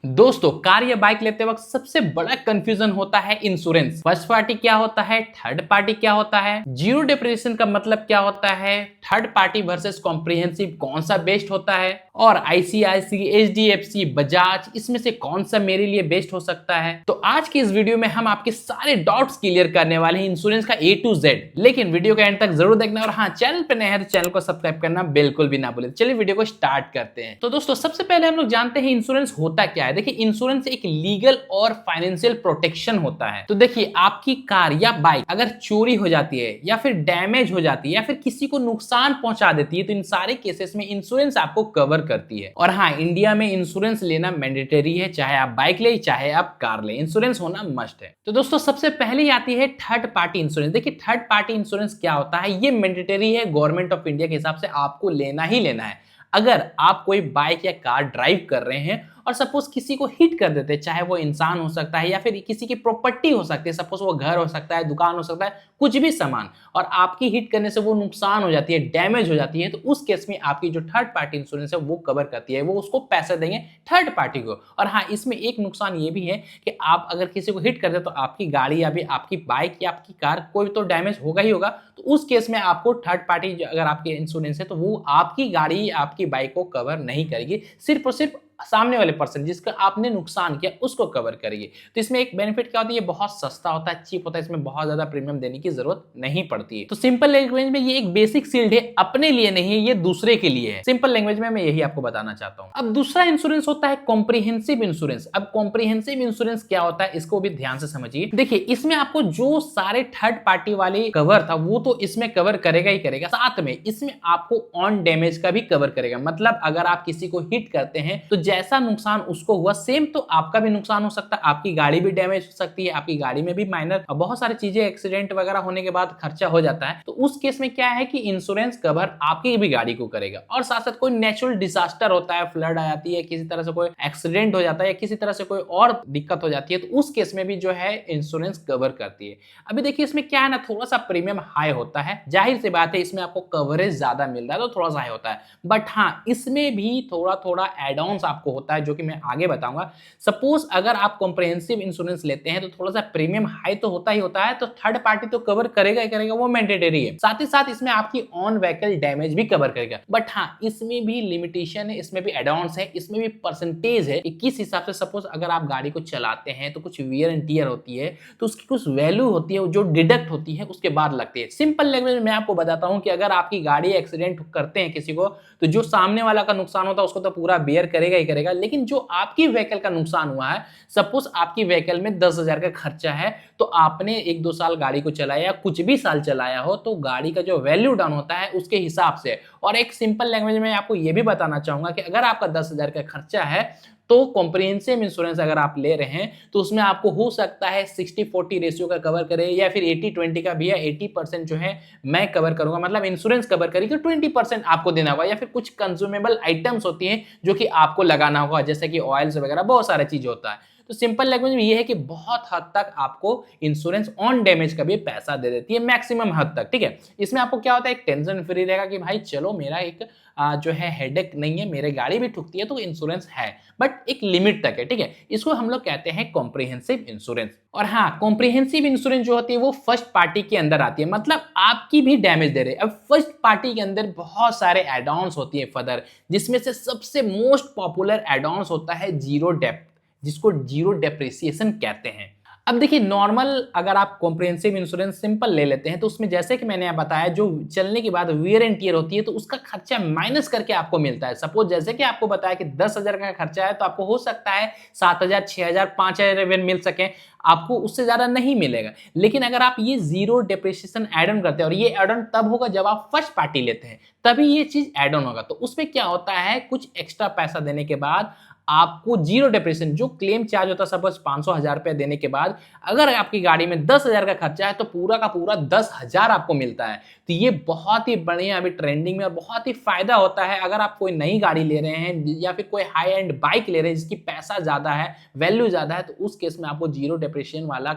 दोस्तों, कार या बाइक लेते वक्त सबसे बड़ा कंफ्यूजन होता है इंश्योरेंस। फर्स्ट पार्टी क्या होता है, थर्ड पार्टी क्या होता है, जीरो डेप्रिसिएशन का मतलब क्या होता है, थर्ड पार्टी वर्सेस कॉम्प्रिहेंसिव कौन सा बेस्ट होता है, और आईसीआईसी, एचडीएफसी, बजाज, इसमें से कौन सा मेरे लिए बेस्ट हो सकता है। तो आज की इस वीडियो में हम आपके सारे डाउट्स क्लियर करने वाले हैं इंश्योरेंस का ए टू जेड। लेकिन वीडियो का एंड तक जरूर देखना, और हाँ, चैनल पे नए हैं तो चैनल को सब्सक्राइब करना बिल्कुल भी ना भूलें। चलिए वीडियो को स्टार्ट करते हैं। तो दोस्तों, सबसे पहले हम लोग जानते हैं इंश्योरेंस होता क्या है। देखिए, इंश्योरेंस एक लीगल और फाइनेंशियल प्रोटेक्शन होता है। तो देखिए, आपकी कार या बाइक अगर चोरी हो जाती है या फिर डैमेज हो जाती है या फिर किसी को नुकसान पहुंचा देती है, तो इन सारे केसेस में इंश्योरेंस आपको कवर करती है। और हाँ, इंडिया में इंश्योरेंस लेना मैंडेटरी है, चाहे आप बाइक ले चाहे आप कार ले, इंश्योरेंस होना मस्ट है। तो दोस्तों, सबसे पहले आती है थर्ड पार्टी इंश्योरेंस। देखिए, थर्ड पार्टी इंश्योरेंस क्या होता है, ये मैंडेटरी है, गवर्नमेंट ऑफ इंडिया के हिसाब से आपको लेना ही लेना है। अगर आप कोई बाइक या कार ड्राइव कर रहे हैं और सपोज किसी को हिट कर देते हैं, चाहे वो इंसान हो सकता है या फिर किसी की प्रॉपर्टी हो सकती है, सपोज वो घर हो सकता है, दुकान हो सकता है, कुछ भी सामान, और आपकी हिट करने से वो नुकसान हो जाती है, डैमेज हो जाती है, तो उस केस में आपकी जो थर्ड पार्टी इंश्योरेंस है वो कवर करती है। वो उसको पैसे देंगे थर्ड पार्टी को। और हाँ, इसमें एक नुकसान ये भी है कि आप अगर किसी को हिट करते तो आपकी गाड़ी या भी आपकी बाइक या आपकी कार कोई तो डैमेज होगा ही होगा। तो उस केस में आपको थर्ड पार्टी अगर आपके इंश्योरेंस है तो वो आपकी गाड़ी आपकी बाइक को कवर नहीं करेगी, सिर्फ और सिर्फ सामने वाले पर्सन जिसका आपने नुकसान किया उसको कवर करेगी। तो इसमें एक बेनिफिट क्या होती है, ये बहुत सस्ता होता है, चीप होता है, इसमें बहुत ज्यादा प्रीमियम देने की जरूरत नहीं पड़ती है। तो सिंपल लैंग्वेज में ये एक बेसिक शील्ड है, अपने लिए नहीं है, ये दूसरे के लिए है। सिंपल लैंग्वेज में मैं यही आपको बताना चाहता हूं। अब दूसरा इंश्योरेंस होता है कॉम्प्रिहेंसिव इंश्योरेंस। अब कॉम्प्रिहेंसिव इंश्योरेंस क्या होता है, इसको भी ध्यान से समझिए। देखिए, इसमें आपको जो सारे थर्ड पार्टी वाले कवर था वो तो इसमें कवर करेगा ही करेगा, साथ में इसमें आपको ऑन डैमेज का भी कवर करेगा। मतलब अगर आप किसी को हिट करते हैं तो जैसा नुकसान उसको हुआ सेम तो आपका भी नुकसान हो सकता है, आपकी गाड़ी भी डैमेज हो सकती है, आपकी गाड़ी में भी माइनर बहुत सारी चीजें एक्सीडेंट वगैरह होने के बाद खर्चा हो जाता है। तो उस केस में क्या है कि इंश्योरेंस कवर आपकी भी गाड़ी को करेगा। और साथ साथ कोई नेचुरल डिजास्टर होता है, फ्लड आ जाती है, किसी तरह से कोई एक्सीडेंट हो जाता है या किसी तरह से कोई और दिक्कत हो जाती है, तो उस केस में भी जो है इंश्योरेंस कवर करती है। अभी देखिए, इसमें क्या है ना, थोड़ा सा प्रीमियम हाई होता है, जाहिर सी बात है इसमें आपको कवरेज ज्यादा मिल रहा है तो थोड़ा सा हाई होता है। बट हाँ, इसमें भी थोड़ा थोड़ा एड ऑन्स आपको होता है जो कि मैं आगे बताऊंगा। सपोज अगर आप कॉम्प्रिहेंसिव इंश्योरेंस लेते हैं तो थोड़ा सा प्रीमियम हाई तो होता ही होता है, तो थर्ड पार्टी तो कवर करेगा ही करेगा, वो मैंडेटरी है। साथ ही साथ इसमें आपकी ऑन व्हीकल डैमेज भी कवर करेगा। बट हाँ, इसमें भी लिमिटेशन है, इसमें भी एड ऑन्स है, इसमें भी परसेंटेज है कि किस हिसाब से, सपोज अगर आप गाड़ी को चलाते हैं तो कुछ वियर एंड टियर होती है, तो उसकी कुछ वैल्यू होती है जो डिडक्ट होती है उसके बाद लगती है। सिंपल लैंग्वेज में मैं आपको बताता हूं कि अगर आपकी गाड़ी एक्सीडेंट करते हैं किसी को, तो जो सामने वाला का नुकसान होता है उसको तो पूरा बेयर करेगा ही करेगा, लेकिन जो आपकी व्हीकल का नुकसान हुआ है, सपोज आपकी व्हीकल में 10,000 का खर्चा है, तो आपने 1-2 साल गाड़ी को चलाया, कुछ भी साल चलाया हो, तो गाड़ी का जो वैल्यू डाउन होता है उसके हिसाब से। और एक सिंपल लैंग्वेज में आपको यह भी बताना चाहूंगा कि अगर आपका 10,000 का खर्चा है तो कॉम्प्रिहेंसिव इंश्योरेंस अगर आप ले रहे हैं तो उसमें आपको हो सकता है 60-40 रेशियो का कवर करे, या फिर 80-20 का भी है। 80% जो है मैं कवर करूंगा, मतलब इंश्योरेंस कवर करेगी, 20% आपको देना होगा, या फिर कुछ कंज्यूमेबल आइटम्स होती हैं जो कि आपको लगाना होगा, जैसे कि ऑयल्स वगैरह, बहुत सारी चीज होता है। तो सिंपल लैंग्वेज में ये है कि बहुत हद तक आपको इंश्योरेंस ऑन डैमेज का भी पैसा दे देती है, मैक्सिमम हद तक। ठीक है, इसमें आपको क्या होता है, एक टेंशन फ्री रहेगा कि भाई चलो, मेरा एक जो है हेडेक नहीं है, मेरे गाड़ी भी ठुकती है तो इंश्योरेंस है, बट एक लिमिट तक है। ठीक है, इसको हम लोग कहते हैं कॉम्प्रिहेंसिव इंश्योरेंस। और हाँ, कॉम्प्रिहेंसिव इंश्योरेंस जो होती है वो फर्स्ट पार्टी के अंदर आती है, मतलब आपकी भी डैमेज दे रहे हैं। अब फर्स्ट पार्टी के अंदर बहुत सारे एड ऑन्स होती है फर्दर, जिसमें से सबसे मोस्ट पॉपुलर एड ऑन्स होता है जीरो डेप्थ, जिसको जीरो डेप्रिसिएशन कहते हैं। अब देखिए, नॉर्मल अगर आप कॉम्प्रिहेंसिव इंश्योरेंस सिंपल ले लेते हैं तो उसमें जैसे कि मैंने बताया, जो चलने के बाद वियर एंड टियर होती है तो उसका खर्चा माइनस करके आपको मिलता है। सपोज जैसे कि आपको बताया कि 10,000 का खर्चा है, तो आपको हो सकता है 7,000, 6,000, 5,000 इवन मिल सके, आपको उससे ज्यादा नहीं मिलेगा। लेकिन अगर आप ये जीरो डेप्रिसिएशन एड ऑन करते हैं, और ये एड ऑन तब होगा जब आप फर्स्ट पार्टी लेते हैं, तभी ये चीज एड ऑन होगा। तो उसमें क्या होता है, कुछ एक्स्ट्रा पैसा देने के बाद आपको जीरो डेप्रिसिएशन जो क्लेम चार्ज होता है, सपोज 500-1000 रुपया देने के बाद अगर आपकी गाड़ी में 10,000 का खर्चा है तो पूरा का पूरा 10,000 आपको मिलता है। तो ये बहुत ही बढ़िया अभी ट्रेंडिंग में और बहुत ही फायदा होता है अगर आप कोई नई गाड़ी ले रहे हैं या फिर कोई हाई एंड बाइक ले रहे हैं जिसकी पैसा ज्यादा है, वैल्यू ज्यादा है, तो उस केस में आपको जीरो डेप्रिसिएशन वाला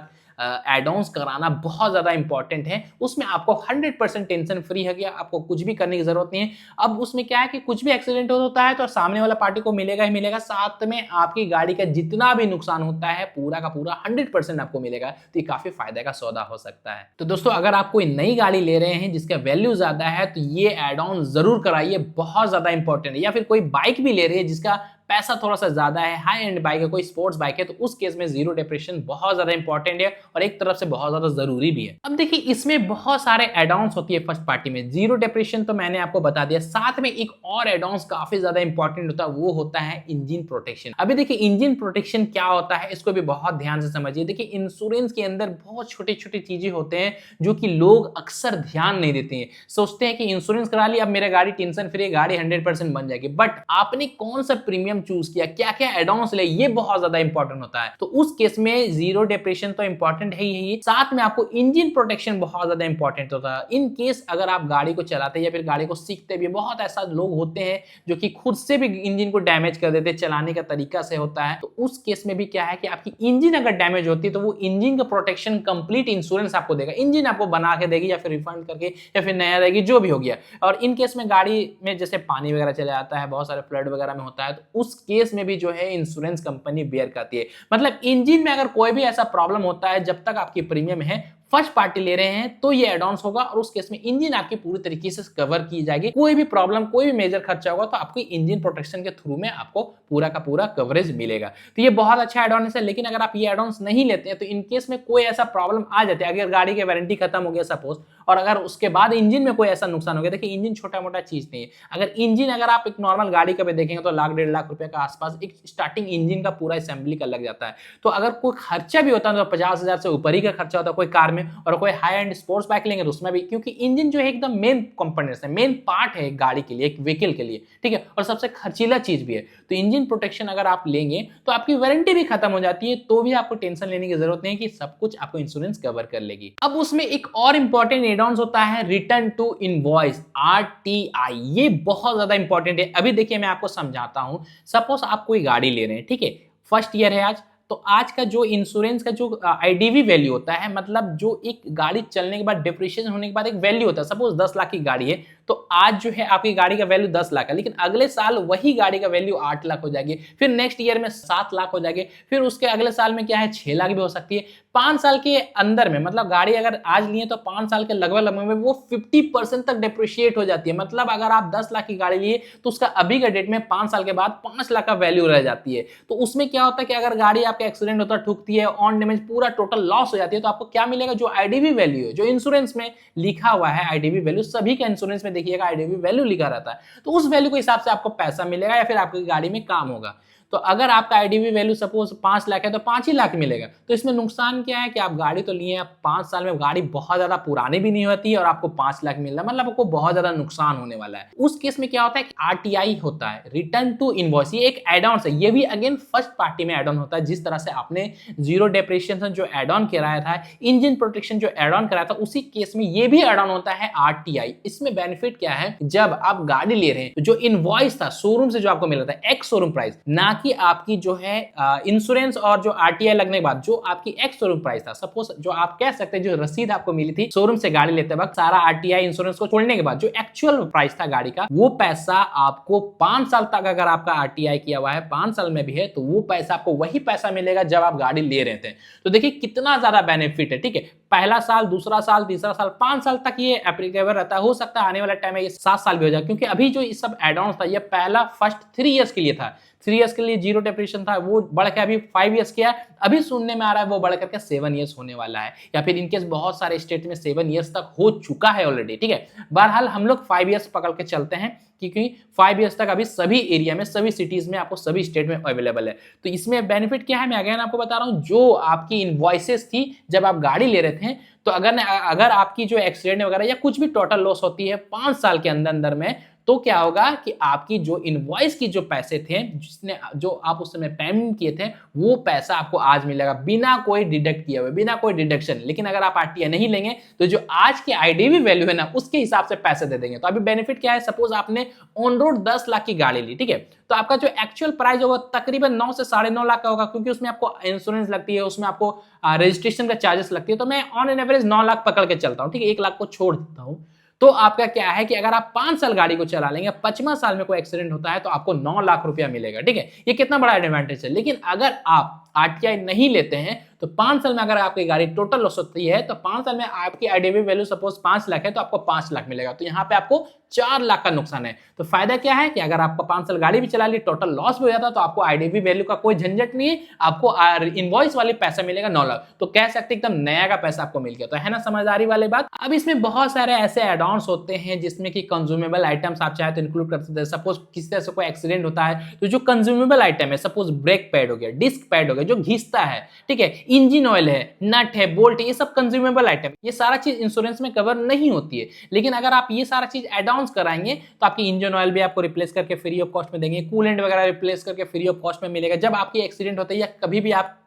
एड ऑन्स कराना बहुत ज्यादा इंपॉर्टेंट है। उसमें आपको 100% टेंशन फ्री है, आपको कुछ भी करने की जरूरत नहीं है। अब उसमें क्या है कि कुछ भी एक्सीडेंट होता है तो सामने वाला पार्टी को मिलेगा ही मिलेगा, साथ में आपकी गाड़ी का जितना भी नुकसान होता है पूरा का पूरा 100% आपको मिलेगा। तो ये काफी फायदे का सौदा हो सकता है। तो दोस्तों अगर आप कोई नई गाड़ी ले रहे हैं जिसका वैल्यू ज्यादा है तो ये एड ऑन जरूर कराइए, बहुत ज्यादा इंपॉर्टेंट है। या फिर कोई बाइक भी ले रही है जिसका पैसा थोड़ा सा ज्यादा है, हाई एंड बाइक है, कोई स्पोर्ट्स बाइक है, तो उस केस में जीरो डिप्रेशन बहुत ज्यादा इंपॉर्टेंट है और एक तरफ से बहुत ज्यादा जरूरी भी है। अब देखिए इसमें बहुत सारे एड ऑन्स होती है फर्स्ट पार्टी में। जीरो डिप्रेशन तो मैंने आपको बता दिया, साथ में एक और एड ऑन्स काफी ज्यादा इंपॉर्टेंट होता है, वो होता है इंजन प्रोटेक्शन। अभी देखिए इंजन प्रोटेक्शन क्या होता है इसको भी बहुत ध्यान से समझिए। देखिए इंश्योरेंस के अंदर बहुत छोटी छोटी चीजें होते हैं जो कि लोग अक्सर ध्यान नहीं देते हैं। सोचते हैं कि इंश्योरेंस करा लिया, अब मेरा गाड़ी टेंशन फ्री, गाड़ी 100% बन जाएगी, बट आपने कौन सा प्रीमियम चूज किया, क्या क्या एड ऑन्स ले, ये बहुत ज्यादा इंपॉर्टेंट होता है। तो उस केस में जीरो डिप्रेशन तो इंपॉर्टेंट है ही, साथ में आपको इंजन प्रोटेक्शन बहुत ज्यादा इंपॉर्टेंट होता है। इन केस अगर आप गाड़ी को चलाते हैं या फिर गाड़ी को सीखते भी, बहुत ऐसा लोग होते हैं जो कि खुद से भी इंजन को डैमेज कर देते हैं, चलाने का तरीका से होता है। तो उस केस में भी क्या है कि आपकी इंजन अगर डैमेज होती है तो वो इंजन का प्रोटेक्शन कंप्लीट इंश्योरेंस आपको देगा, इंजन आपको बना के देगी या फिर रिफंड करके या फिर नया देगी, जो भी हो गया। और इन केस में गाड़ी में जैसे पानी वगैरह चले जाता है, बहुत सारे फ्लड वगैरह में होता है, तो उस केस में भी जो है इंश्योरेंस कंपनी बेयर करती है। मतलब इंजन में अगर कोई भी ऐसा प्रॉब्लम होता है, जब तक आपकी प्रीमियम है फर्स्ट पार्टी ले रहे हैं तो ये एड ऑन्स होगा और उस केस में इंजन आपकी पूरी तरीके से कवर की जाएगी। कोई भी प्रॉब्लम, कोई भी मेजर खर्चा होगा तो आपको इंजन प्रोटेक्शन के थ्रू में आपको पूरा का पूरा कवरेज मिलेगा। तो ये बहुत अच्छा एड ऑन है। लेकिन अगर आप ये एड ऑन्स नहीं लेते हैं तो इन केस में कोई ऐसा प्रॉब्लम आ जाती है, अगर गाड़ी की वारंटी खत्म हो गया सपोज, और अगर उसके बाद इंजन में कोई ऐसा नुकसान हो गया, देखिए इंजन छोटा मोटा चीज नहीं है। अगर इंजन अगर आप एक नॉर्मल गाड़ी का भी देखेंगे तो लाख 1.5 लाख रुपए का आसपास एक स्टार्टिंग इंजन का पूरा असेंबली का लग जाता है। तो अगर कोई खर्चा भी होता है तो 50,000 से ऊपर ही का खर्चा होता है कोई कार में, और कोई हाई एंड स्पोर्ट्स बाइक लेंगे तो उसमें भी, क्योंकि इंजन जो है एकदम मेन कंपोनेंट्स है, मेन पार्ट है एक गाड़ी के लिए, एक व्हीकल के लिए, ठीक है, और सबसे खर्चीला चीज भी है। तो इंजन प्रोटेक्शन अगर आप लेंगे तो आपकी वारंटी भी खत्म हो जाती है, तो भी आपको टेंशन लेने की जरूरत नहीं है कि सब कुछ आपको इंश्योरेंस कवर कर लेगी। अब उसमें एक और इंपॉर्टेंट एड ऑन्स होता है रिटर्न टू इनवॉइस, RTI। ये बहुत ज्यादा इंपॉर्टेंट है। अभी देखिए मैं आपको समझाता हूं। सपोज आप कोई गाड़ी ले रहे हैं, ठीक है, फर्स्ट ईयर है आज, तो आज का जो इंश्योरेंस का जो IDV वैल्यू होता है, मतलब जो एक गाड़ी चलने के बाद डिप्रिशिएशन होने के बाद एक वैल्यू होता है, सपोज 10 लाख की गाड़ी है तो आज जो है आपकी गाड़ी का वैल्यू 10 लाख है, लेकिन अगले साल वही गाड़ी का वैल्यू 8 लाख हो जाएगी, फिर नेक्स्ट ईयर में 7 लाख हो जाएगी, फिर उसके अगले साल में क्या है 6 लाख भी हो सकती है। 5 साल के अंदर में, मतलब गाड़ी अगर आज लिए तो 5 साल के लगभग में वो 50% तक डिप्रिशिएट हो जाती है। मतलब अगर आप 10 लाख की गाड़ी लिए तो उसका अभी का डेट में 5 साल के बाद 5 लाख का वैल्यू रह जाती है। तो उसमें क्या होता है कि अगर गाड़ी आपका एक्सीडेंट होता है, ठुकती है, ऑन डैमेज, पूरा टोटल लॉस हो जाती है, तो आपको क्या मिलेगा, जो IDV वैल्यू है, जो इंश्योरेंस में लिखा हुआ है IDV वैल्यू, सभी का इंश्योरेंस में देखिएगा IDV वैल्यू लिखा रहता है, तो उस वैल्यू के हिसाब से आपको पैसा मिलेगा या फिर आपकी गाड़ी में काम होगा। तो अगर आपका IDV वैल्यू सपोज 5 लाख है तो 5 ही लाख मिलेगा। तो इसमें नुकसान क्या है कि आप गाड़ी तो लिए 5 साल में, गाड़ी बहुत ज्यादा पुरानी भी नहीं होती और आपको 5 लाख मिल रहा है, मतलब आपको बहुत ज्यादा नुकसान होने वाला है। उस केस में क्या होता है कि RTI होता है, रिटर्न टू इनवॉइस। ये एक एड ऑन है, ये भी अगेन फर्स्ट पार्टी में एड ऑन होता है। जिस तरह से आपने जीरो डिप्रिशिएशन जो एड ऑन कराया था, इंजन प्रोटेक्शन जो एड ऑन कराया था, उसी केस में ये भी एड ऑन होता है RTI। इसमें बेनिफिट क्या है, जब आप गाड़ी ले रहे हैं तो जो इनवॉइस था शोरूम से जो आपको मिल रहा था, एक्स शोरूम प्राइस, ना कि आपकी जो है इंश्योरेंस और जो RTI लगने के बाद जो आपकी एक्स शोरूम प्राइस था, सपोज जो आप कह सकते हैं जो रसीद आपको मिली थी शोरूम से गाड़ी लेते वक्त, सारा RTI इंश्योरेंस को छोड़ने के बाद जो एक्चुअल प्राइस था गाड़ी का, वो पैसा आपको 5 साल तक अगर आपका RTI किया हुआ है, 5 साल में भी है, तो वो पैसा आपको वही पैसा मिलेगा जब आप गाड़ी ले रहे थे। तो देखिए कितना ज्यादा बेनिफिट है, ठीक है। पहला साल, दूसरा साल, तीसरा साल, 5 साल तक ये एप्लीकेबल रहता है। हो सकता है आने वाले टाइम में ये 7 साल भी हो जाए, क्योंकि अभी जो ये सब एड ऑन था, ये पहला फर्स्ट 3 इयर्स के लिए था। 3 इयर्स के लिए जीरो डिप्रेशन था, वो बढ़ के अभी 5 इयर्स किया। अभी सुनने में आ रहा है वो बढ़ करके 7 इयर्स होने वाला है, या फिर इनकेस बहुत सारे स्टेट में 7 इयर्स तक हो चुका है ऑलरेडी, ठीक है। बहरहाल हम लोग 5 इयर्स पकड़ के चलते हैं, क्योंकि 5 इयर्स तक अभी सभी एरिया में, सभी सिटीज में, आपको सभी स्टेट में अवेलेबल है। तो इसमें बेनिफिट क्या है, मैं अगेन आपको बता रहा हूं, जो आपकी इनवॉइसेस थी जब आप गाड़ी ले रहे थे, तो अगर आपकी जो एक्सीडेंट वगैरह या कुछ भी टोटल लॉस होती है 5 साल के अंदर अंदर में, तो क्या होगा कि आपकी जो इनवॉइस की जो पैसे थे, जिसने जो आप उस समय पेमेंट किए थे, वो पैसा आपको आज मिलेगा बिना कोई डिडक्ट किए हुए, बिना कोई डिडक्शन। लेकिन अगर आप आरटीआई नहीं लेंगे तो जो आज की आईडीवी वैल्यू है ना, उसके हिसाब से पैसे दे देंगे। तो अभी बेनिफिट क्या है, सपोज आपने ऑन रोड 10 लाख की गाड़ी ली, ठीक है, तो आपका जो एक्चुअल प्राइस होगा तकरीबन 9 से 9.5 लाख का होगा, क्योंकि उसमें आपको इंश्योरेंस लगती है, उसमें आपको रजिस्ट्रेशन का चार्जेस लगती है। तो मैं ऑन एन एवरेज 9 लाख पकड़ के चलता हूं, ठीक है, 1 लाख को छोड़ देता हूं। तो आपका क्या है कि अगर आप 5 साल गाड़ी को चला लेंगे, 5वां साल में कोई एक्सीडेंट होता है तो आपको 9 लाख रुपया मिलेगा, ठीक है। ये कितना बड़ा एडवांटेज है। लेकिन अगर आप आरटीआई नहीं लेते हैं तो 5 साल में अगर आपकी गाड़ी टोटल लॉस होती है तो 5 साल में आपकी आईडीवी वैल्यू सपोज 5 लाख है तो आपको 5 लाख मिलेगा। तो यहाँ पे आपको 4 लाख का नुकसान है। तो फायदा क्या है कि अगर आपको 5 साल गाड़ी भी चला ली, टोटल लॉस भी हो जाता तो आपको आईडीवी वैल्यू का कोई झंझट नहीं है, आपको इनवॉइस वाली पैसा मिलेगा 9 लाख। तो कह सकते एकदम नया का पैसा आपको मिल गया। तो है ना समझदारी वाली बात। अब इसमें बहुत सारे ऐसे एड ऑन्स होते हैं जिसमें कि कंज्यूमेबल आइटम्स आप चाहे तो इंक्लूड कर सकते हैं। सपोज किसी तरह से कोई एक्सीडेंट होता है तो जो कंज्यूमेबल आइटम है, सपोज ब्रेक पैड हो गया, डिस्क पैड हो गया जो घिसता है, ठीक है, इंजन ऑयल है, नट है, बोल्ट है, ये सब कंज्यूमेबल आइटम, ये सारा चीज इंश्योरेंस में कवर नहीं होती है। लेकिन अगर आप ये सारा चीज एड ऑन्स कराएंगे तो आपकी इंजन ऑयल भी आपको रिप्लेस करके फ्री ऑफ कॉस्ट में देंगे, कूलेंट वगैरह रिप्लेस करके फ्री ऑफ कॉस्ट में मिलेगा। जब आपकी एक्सीडेंट होता है या कभी भी आप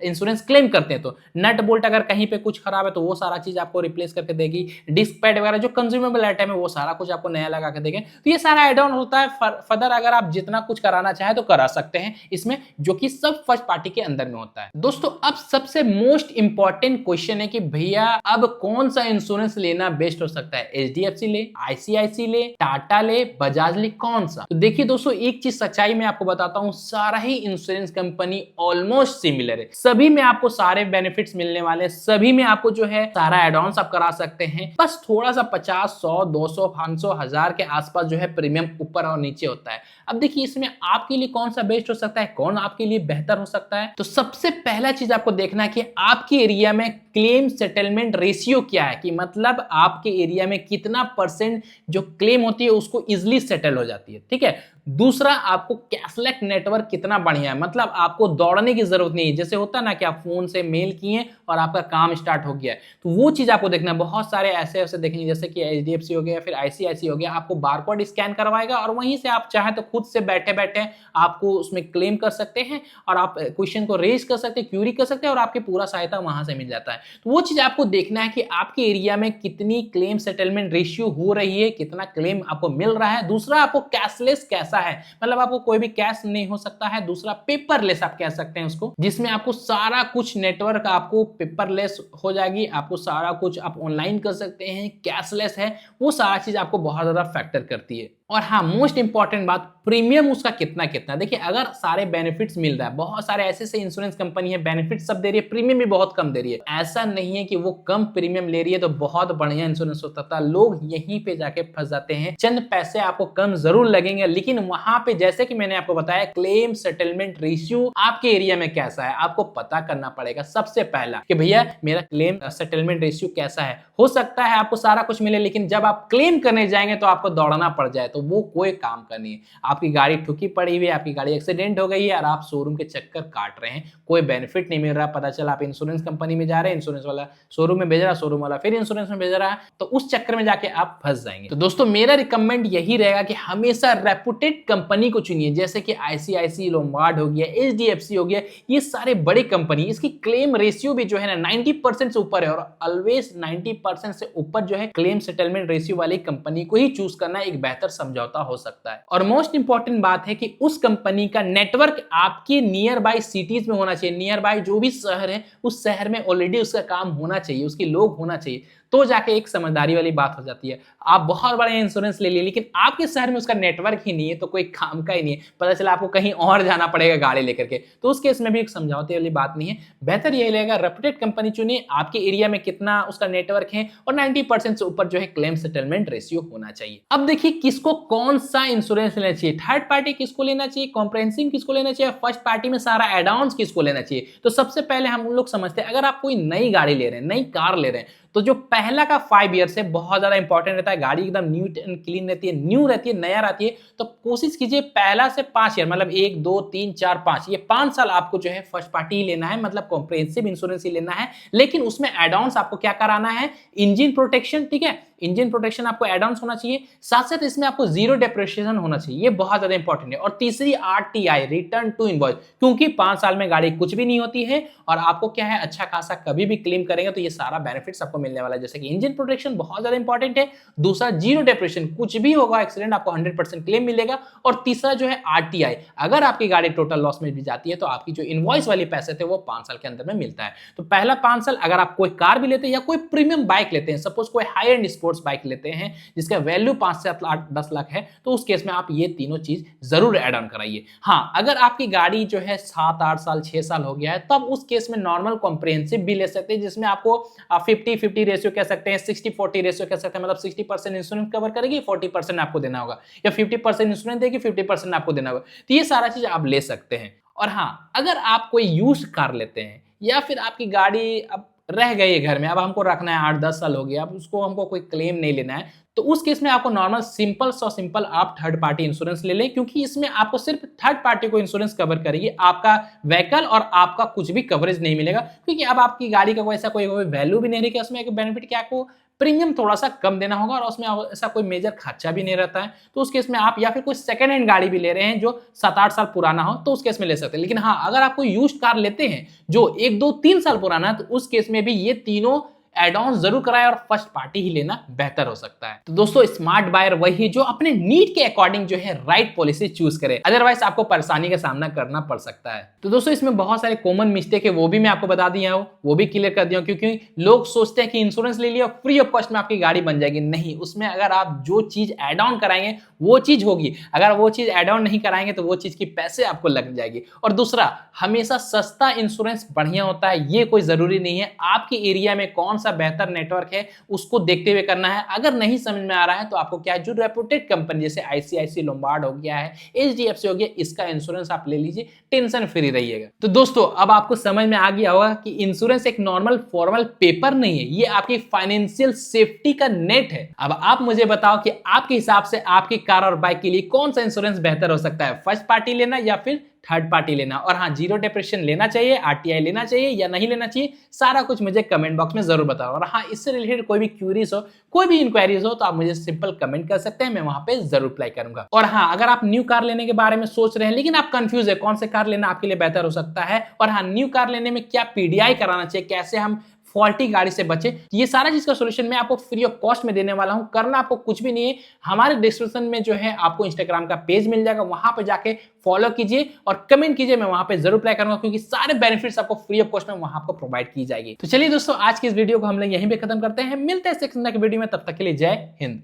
इंश्योरेंस क्लेम करते हैं तो नट बोल्ट अगर कहीं पे कुछ खराब है तो वो सारा चीज आपको रिप्लेस करके देगी। डिस्क पैड वगैरह जो कंज्यूमेबल आइटम है वो सारा कुछ आपको नया लगा के देंगे। तो ये सारा एड ऑन होता है। फर्दर अगर आप जितना कुछ कराना चाहे तो करा सकते हैं इसमें, जो कि सब फर्स्ट पार्टी के अंदर में होता है। दोस्तों अब सबसे मोस्ट इंपॉर्टेंट क्वेश्चन है कि भैया अब कौन सा इंश्योरेंस लेना बेस्ट हो सकता है, एचडीएफसी ले, आईसीआईसी ले, टाटा ले, बजाज ले, कौन सा? तो देखिए दोस्तों, एक चीज सच्चाई में आपको बताता हूं, सारा ही इंश्योरेंस कंपनी ऑलमोस्ट सिमिलर है। सभी में आपको सारे बेनिफिट्स मिलने वाले, सभी में आपको जो है सारा एड ऑन्स आप करा सकते हैं। बस थोड़ा सा 50, 100, 200, 500, 1000 के आसपास जो है प्रीमियम ऊपर और नीचे होता है। अब देखिए इसमें आपके लिए कौन सा बेस्ट हो सकता है, कौन आपके लिए बेहतर हो सकता है। तो सबसे पहला चीज आपको देखना है कि आपके एरिया में क्लेम सेटलमेंट रेशियो क्या है, कि मतलब आपके एरिया में कितना परसेंट जो क्लेम होती है उसको इजिली सेटल हो जाती है, ठीक है। दूसरा, आपको कैशलेस नेटवर्क कितना बढ़िया है, मतलब आपको दौड़ने की जरूरत नहीं है। जैसे होता है ना कि आप फोन से मेल किए और आपका काम स्टार्ट हो गया है, तो वो चीज आपको देखना है। बहुत सारे ऐसे देखेंगे जैसे कि एचडीएफसी हो गया, फिर आईसीआईसी हो गया, आपको बारकोड स्कैन करवाएगा और वहीं से आप चाहे तो खुद से बैठे बैठे आपको उसमें क्लेम कर सकते हैं और आप क्वेश्चन को रेज कर सकते हैं, क्यूरी कर सकते हैं और आपकी पूरा सहायता वहां से मिल जाता है। तो वो चीज आपको देखना है कि आपके एरिया में कितनी क्लेम सेटलमेंट रेशियो हो रही है, कितना क्लेम आपको मिल रहा है। दूसरा, आपको कैशलेस कैसा है, मतलब आपको कोई भी कैश नहीं हो सकता है। दूसरा, पेपरलेस आप कह सकते हैं उसको, जिसमें आपको सारा कुछ नेटवर्क आपको पेपरलेस हो जाएगी, आपको सारा कुछ आप ऑनलाइन कर सकते हैं। कैशलेस है, वो सारा चीज आपको बहुत ज्यादा फैक्टर करती है। और हाँ, मोस्ट इंपॉर्टेंट बात, प्रीमियम उसका कितना कितना। देखिए अगर सारे बेनिफिट्स मिल रहा है, बहुत सारे ऐसे इंश्योरेंस कंपनी है बेनिफिट सब दे रही है, प्रीमियम भी बहुत कम दे रही है। ऐसा नहीं है कि वो कम प्रीमियम ले रही है तो बहुत बढ़िया इंश्योरेंस होता था। लोग यहीं पे जाके फंस जाते हैं। चंद पैसे आपको कम जरूर लगेंगे, लेकिन वहां पे जैसे कि मैंने आपको बताया, क्लेम सेटलमेंट रेशियो आपके एरिया में कैसा है आपको पता करना पड़ेगा सबसे पहला, कि भैया मेरा क्लेम सेटलमेंट रेशियो कैसा है। हो सकता है आपको सारा कुछ मिले, लेकिन जब आप क्लेम करने जाएंगे तो आपको दौड़ना पड़ जाए, तो वो कोई काम का नहीं है। आपकी गाड़ी ठुकी पड़ी हुई है, आपकी गाड़ी एक्सीडेंट हो गई है और आप शोरूम के चक्कर काट रहे हैं, कोई बेनिफिट नहीं मिल रहा। पता चला आप इंश्योरेंस कंपनी में जा रहे हैं, इंश्योरेंस वाला शोरूम में भेज रहा, शोरूम वाला फिर इंश्योरेंस में भेज रहा है, तो उस चक्कर में जाके आप फंस जाएंगे। तो दोस्तों मेरा रिकमेंड यही रहेगा कि हमेशा रेपुटेड कंपनी को चुनिए, जैसे कि आईसीआईसी, लोम्बार्ड हो गया, एचडीएफसी हो गया, ये सारे बड़े कंपनी। इसकी क्लेम रेशियो भी जो है ना 90% से ऊपर है, और ऑलवेज 90% से ऊपर जो है क्लेम सेटलमेंट रेशियो वाली कंपनी को ही चूज करना एक बेहतर समझौता हो सकता है। और मोस्ट इंपॉर्टेंट बात है कि उस कंपनी का नेटवर्क आपके नियर बाय सिटीज में होना चाहिए। नियर बाय जो भी शहर है उस शहर में ऑलरेडी उसका काम होना चाहिए, उसके लोग होना चाहिए, तो जाके एक समझदारी वाली बात हो जाती है। आप बहुत बड़े इंश्योरेंस ले लिए, लेकिन आपके शहर में उसका नेटवर्क ही नहीं है, तो कोई काम का ही नहीं है। पता चला आपको कहीं और जाना पड़ेगा गाड़ी लेकर के, तो उस केस में भी एक समझौते वाली बात नहीं है। बेहतर यही रहेगा रेपुटेड कंपनी चुनिए, आपके एरिया में कितना उसका नेटवर्क है और 90% से ऊपर जो है क्लेम सेटलमेंट रेशियो होना चाहिए। अब देखिए किसको कौन सा इंश्योरेंस लेना चाहिए, थर्ड पार्टी किसको लेना चाहिए, कॉम्प्रिहेंसिव किसको लेना चाहिए, फर्स्ट पार्टी में सारा एड ऑन्स किसको लेना चाहिए। तो सबसे पहले हम लोग समझते हैं, अगर आप कोई नई गाड़ी ले रहे हैं, नई कार ले रहे हैं, तो जो पहला का 5 ईयर से बहुत ज्यादा इंपॉर्टेंट रहता है, गाड़ी एकदम नीट एंड क्लीन रहती है, न्यू रहती है, नया रहती है। तो कोशिश कीजिए पहला से 5 ईयर, मतलब 1 2 3 4 5, ये 5 साल आपको जो है फर्स्ट पार्टी ही लेना है, मतलब कॉम्प्रिहेंसिव इंश्योरेंस ही लेना है। लेकिन उसमें एड ऑन्स आपको क्या कराना है, इंजन प्रोटेक्शन, ठीक है, इंजन प्रोटेक्शन आपको एड ऑन्स होना चाहिए, साथ साथ इसमें आपको जीरो डेप्रिसिएशन होना चाहिए, ये बहुत ज्यादा इंपॉर्टेंट है। और तीसरी आरटीआई, रिटर्न टू इनवॉइस, क्योंकि 5 साल में गाड़ी कुछ भी नहीं होती है और आपको क्या है अच्छा खासा कभी भी क्लेम करेंगे तो ये सारा बेनिफिट्स आपको मिलने वाला है, जैसे कि इंजन प्रोटेक्शन बहुत ज्यादा इंपॉर्टेंट है, दूसरा जीरो डेप्रिसिएशन, कुछ भी होगा एक्सीडेंट आपको 100% क्लेम मिलेगा, और तीसरा जो है आरटीआई, अगर आपकी गाड़ी टोटल लॉस में भी जाती है तो आपकी जो इनवॉइस वाली पैसे थे वो 5 साल के अंदर में मिलता है। तो पहला 5 साल अगर आप कोई कार भी लेते हैं या कोई प्रीमियम बाइक लेते हैं, सपोज कोई हाई एंड स्पोर्ट्स बाइक लेते हैं जिसका वैल्यू 5 से 10 लाख है, तो उस केस में आप ये तीनों चीज जरूर ऐड ऑन कराइए। हाँ, अगर आपकी गाड़ी जो है 7 8 साल 6 साल हो गया है, तब उस केस में नॉर्मल कॉम्प्रिहेंसिव भी ले सकते हैं, जिसमें आपको 50-50 रेशियो कह सकते हैं, 60-40 रेशियो कह सकते हैं, मतलब 60% इंश्योरेंस कवर करेगी, 40% आपको देना होगा, या 50% इंश्योरेंस देगी, 50% आपको देना होगा। तो ये सारा चीज आप ले सकते हैं। और हाँ, अगर आप कोई यूज कार लेते हैं या फिर आपकी गाड़ी अब रह गई है घर में, अब हमको रखना है 8-10 साल हो गया, अब उसको हमको कोई क्लेम नहीं लेना है, तो उस केस में आपको नॉर्मल सिंपल आप थर्ड पार्टी इंश्योरेंस ले लें, क्योंकि इसमें आपको सिर्फ थर्ड पार्टी को इंश्योरेंस कवर करेगी, आपका व्हीकल और आपका कुछ भी कवरेज नहीं मिलेगा, क्योंकि अब आपकी गाड़ी का वैसा कोई वैल्यू भी नहीं रहेगी। उसमें एक बेनिफिट क्या, आपको प्रीमियम थोड़ा सा कम देना होगा और उसमें ऐसा कोई मेजर खर्चा भी नहीं रहता है। तो उस केस में आप या फिर कोई सेकंड हैंड गाड़ी भी ले रहे हैं जो 7-8 साल पुराना हो, तो उस केस में ले सकते हैं। लेकिन हाँ, अगर आप कोई यूज्ड कार लेते हैं जो 1 2 3 साल पुराना है, तो उस केस में भी ये तीनों एड ऑन जरूर कराएं और फर्स्ट पार्टी ही लेना बेहतर हो सकता है। तो दोस्तों, स्मार्ट बायर वही है जो अपने नीड के अकॉर्डिंग जो है राइट पॉलिसी चूज करे, अदरवाइज आपको परेशानी का सामना करना पड़ सकता है। तो दोस्तों, इसमें बहुत सारे कॉमन मिस्टेक है, वो भी मैं आपको बता दिया हूं, वो भी क्लियर कर दिया हूं, क्योंकि लोग सोचते हैं कि इंश्योरेंस ले लिया फ्री ऑफ कॉस्ट में आपकी गाड़ी बन जाएगी। नहीं, उसमें अगर आप जो चीज एड ऑन कराएंगे वो चीज होगी, अगर वो चीज एड ऑन नहीं कराएंगे तो वो चीज की पैसे आपको लग जाएगी। और दूसरा, हमेशा सस्ता इंश्योरेंस बढ़िया होता है, ये कोई जरूरी नहीं है। आपके एरिया में कौन सा बेहतर नेटवर्क है उसको देखते हुए करना है। अगर नहीं समझ में आ रहा है तो आपको क्या है, जो रेपुटेड कंपनी जैसे आईसीआईसी लोम्बार्ड हो गया है, एचडीएफसी हो गया, इसका इंश्योरेंस आप ले लीजिए, टेंशन फ्री रहिएगा। तो दोस्तों, अब आपको समझ में आ गया होगा कि इंश्योरेंस एक नॉर्मल फॉर्मल पेपर नहीं है, ये आपकी फाइनेंशियल सेफ्टी का नेट है। अब आप मुझे बताओ कि आपके हिसाब से आपकी कार और बाइक के लिए कौन सा इंश्योरेंस बेहतर हो सकता है, फर्स्ट पार्टी लेना या फिर थर्ड पार्टी लेना। और हाँ, जीरो डेप्रिसिएशन लेना चाहिए, आरटीआई लेना चाहिए या नहीं लेना चाहिए, सारा कुछ मुझे कमेंट बॉक्स में जरूर बताओ। और हाँ, इससे रिलेटेड कोई भी क्यूरीज हो, कोई भी इंक्वायरीज हो, तो आप मुझे सिंपल कमेंट कर सकते हैं, मैं वहां पे जरूर रिप्लाई करूंगा। और हाँ, अगर आप न्यू कार लेने के बारे में सोच रहे हैं लेकिन आप कंफ्यूज है कौन से कार लेना आपके लिए बेहतर हो सकता है, और हाँ, न्यू कार लेने में क्या पीडीआई कराना चाहिए, कैसे हम फॉल्टी गाड़ी से बचे, ये सारा चीज का सॉल्यूशन मैं आपको फ्री ऑफ कॉस्ट में देने वाला हूं। करना आपको कुछ भी नहीं है, हमारे डिस्क्रिप्शन में जो है आपको इंस्टाग्राम का पेज मिल जाएगा, वहां पे जाके फॉलो कीजिए और कमेंट कीजिए, मैं वहां पे जरूर अप्लाई करूंगा, क्योंकि सारे बेनिफिट्स आपको फ्री ऑफ कॉस्ट में वहां आपको प्रोवाइड की जाएगी। तो चलिए दोस्तों, आज की इस वीडियो को हम लोग यहीं पे खत्म करते हैं, मिलते हैं नेक्स्ट वीडियो में, तब तक के लिए जय हिंद।